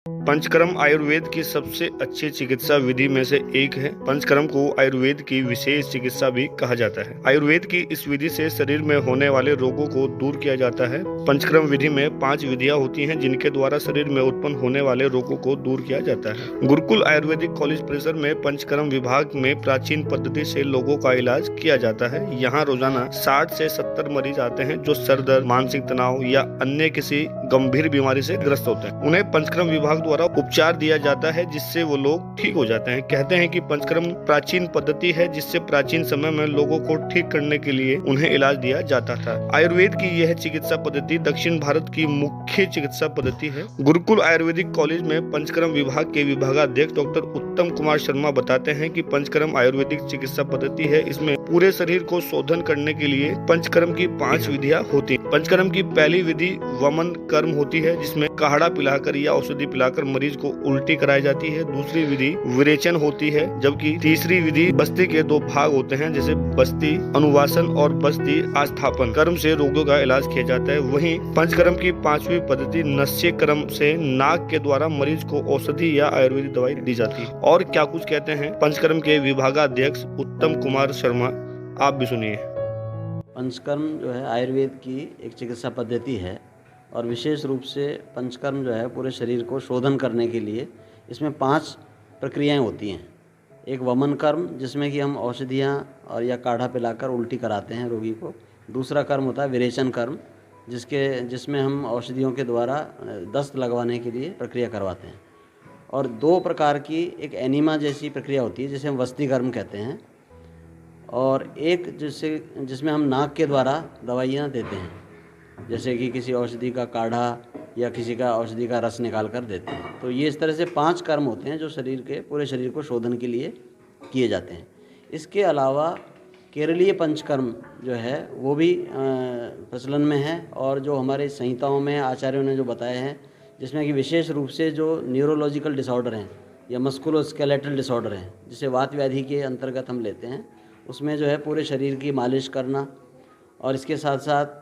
पंचकर्म आयुर्वेद की सबसे अच्छी चिकित्सा विधि में से एक है। पंचकर्म को आयुर्वेद की विशेष चिकित्सा भी कहा जाता है। आयुर्वेद की इस विधि से शरीर में होने वाले रोगों को दूर किया जाता है। पंचकर्म विधि में 5 विधियां होती हैं जिनके द्वारा शरीर में उत्पन्न होने वाले रोगों को दूर किया जाता है। गुरुकुल आयुर्वेदिक कॉलेज परिसर में पंचकर्म विभाग में प्राचीन पद्धति से लोगों का इलाज किया जाता है। यहाँ रोजाना 60 से 70 मरीज आते हैं जो सर दर्द, मानसिक तनाव या अन्य किसी गंभीर बीमारी से ग्रस्त होते हैं। उन्हें पंचकर्म विभाग द्वारा उपचार दिया जाता है जिससे वो लोग ठीक हो जाते हैं। कहते हैं कि पंचकर्म प्राचीन पद्धति है जिससे प्राचीन समय में लोगों को ठीक करने के लिए उन्हें इलाज दिया जाता था। आयुर्वेद की यह चिकित्सा पद्धति दक्षिण भारत की मुख्य चिकित्सा पद्धति है। गुरुकुल आयुर्वेदिक कॉलेज में पंचकर्म विभाग के विभागाध्यक्ष डॉक्टर उत्तम कुमार शर्मा बताते हैं कि पंचकर्म आयुर्वेदिक चिकित्सा पद्धति है। इसमें पूरे शरीर को शोधन करने के लिए पंचकर्म की 5 विधियां होती हैं। पंचकर्म की पहली विधि वमन कर्म होती है जिसमें काढ़ा पिलाकर या औषधि पिलाकर मरीज को उल्टी कराई जाती है। दूसरी विधि विरेचन होती है, जबकि तीसरी विधि बस्ती के 2 भाग होते हैं जैसे बस्ती अनुवासन और बस्ती आस्थापन कर्म से रोगों का इलाज किया जाता है। वहीं पंचकर्म की 5वीं पद्धति नस्य कर्म से नाक के द्वारा मरीज को औषधि या आयुर्वेदिक दवाई दी जाती है। और क्या कुछ कहते हैं पंचकर्म के विभागाध्यक्ष उत्तम कुमार शर्मा, आप भी सुनिए। पंचकर्म जो है आयुर्वेद की एक चिकित्सा पद्धति है और विशेष रूप से पंचकर्म जो है पूरे शरीर को शोधन करने के लिए इसमें 5 प्रक्रियाएं होती हैं। एक वमन कर्म जिसमें कि हम औषधियाँ और या काढ़ा पिलाकर उल्टी कराते हैं रोगी को। दूसरा कर्म होता है विरेचन कर्म जिसमें हम औषधियों के द्वारा दस्त लगवाने के लिए प्रक्रिया करवाते हैं। और 2 प्रकार की एक एनीमा जैसी प्रक्रिया होती है जिसे हम वस्ती कर्म कहते हैं, और एक जिसमें हम नाक के द्वारा दवाइयाँ देते हैं, जैसे कि किसी औषधि का काढ़ा या किसी का औषधि का रस निकाल कर देते हैं। तो ये इस तरह से 5 कर्म होते हैं जो पूरे शरीर को शोधन के लिए किए जाते हैं। इसके अलावा केरलीय पंचकर्म जो है वो भी प्रचलन में है और जो हमारे संहिताओं में आचार्यों ने जो बताए हैं, जिसमें कि विशेष रूप से जो न्यूरोलॉजिकल डिसऑर्डर हैं या मस्कुलोस्केलेटल डिसऑर्डर हैं जिसे वात व्याधि के अंतर्गत हम लेते हैं, उसमें जो है पूरे शरीर की मालिश करना और इसके साथ साथ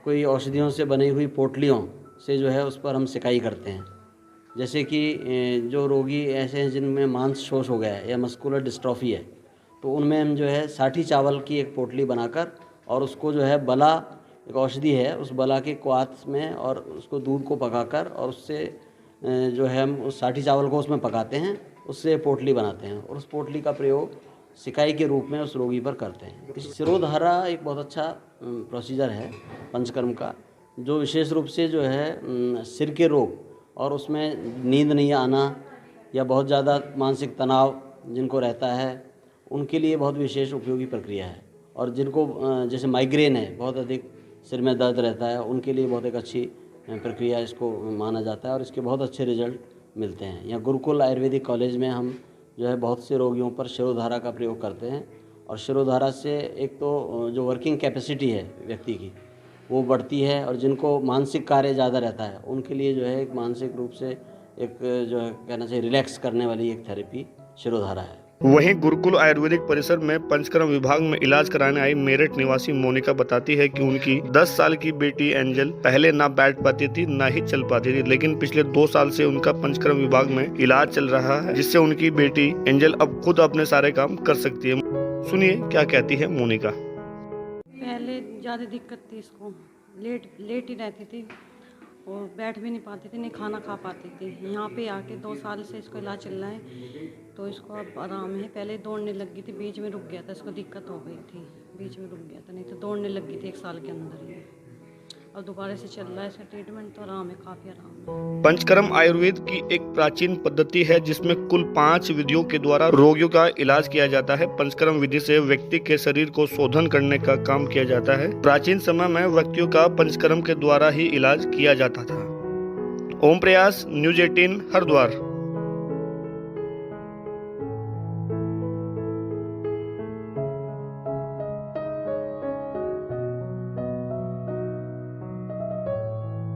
कोई औषधियों से बनी हुई पोटलियों से जो है उस पर हम सिकाई करते हैं। जैसे कि जो रोगी ऐसे हैं जिनमें मांस शोष हो गया है या मस्कुलर डिस्ट्रॉफी है, तो उनमें हम जो है साठी चावल की एक पोटली बनाकर और उसको जो है बला, एक औषधि है, उस बला के क्वाथ में और उसको दूध को पकाकर और उससे जो है हम उस साठी चावल को उसमें पकाते हैं, उससे पोटली बनाते हैं और उस पोटली का प्रयोग सिकाई के रूप में उस रोगी पर करते हैं। शिरोधारा एक बहुत अच्छा प्रोसीजर है पंचकर्म का, जो विशेष रूप से जो है सिर के रोग और उसमें नींद नहीं आना या बहुत ज़्यादा मानसिक तनाव जिनको रहता है उनके लिए बहुत विशेष उपयोगी प्रक्रिया है। और जिनको जैसे माइग्रेन है, बहुत अधिक सिर में दर्द रहता है, उनके लिए बहुत एक अच्छी प्रक्रिया इसको माना जाता है और इसके बहुत अच्छे रिजल्ट मिलते हैं। यहाँ गुरुकुल आयुर्वेदिक कॉलेज में हम जो है बहुत से रोगियों पर शिरोधारा का प्रयोग करते हैं और शिरोधारा से एक तो जो वर्किंग कैपेसिटी है व्यक्ति की वो बढ़ती है और जिनको मानसिक कार्य ज़्यादा रहता है उनके लिए जो है एक मानसिक रूप से एक जो है कहना चाहिए रिलैक्स करने वाली एक थेरेपी शिरोधारा है। वहीं गुरुकुल आयुर्वेदिक परिसर में पंचकर्म विभाग में इलाज कराने आई मेरठ निवासी मोनिका बताती है कि उनकी 10 साल की बेटी एंजल पहले ना बैठ पाती थी ना ही चल पाती थी, लेकिन पिछले 2 साल से उनका पंचकर्म विभाग में इलाज चल रहा है जिससे उनकी बेटी एंजल अब खुद अपने सारे काम कर सकती है। सुनिए क्या कहती है मोनिका। पहले ज़्यादा दिक्कत थी, इसको लेट ही रहती थी और बैठ भी नहीं पाती थी, नहीं खाना खा पाती थी। यहाँ पे आके 2 साल से इसको इलाज चल रहा है तो इसको अब आराम है। पहले दौड़ने लग गई थी, बीच में रुक गया था, इसको दिक्कत हो गई थी, बीच में रुक गया था, नहीं तो दौड़ने लग गई थी 1 साल के अंदर ही। अब दोबारा से चल रहा है इसका ट्रीटमेंट, तो आराम है, काफ़ी आराम है। पंचकर्म आयुर्वेद की एक प्राचीन पद्धति है जिसमें कुल 5 विधियों के द्वारा रोगियों का इलाज किया जाता है। पंचकर्म विधि से व्यक्ति के शरीर को शोधन करने का काम किया जाता है। प्राचीन समय में व्यक्तियों का पंचकर्म के द्वारा ही इलाज किया जाता था। ओम प्रयास, न्यूज़ 18 हरिद्वार।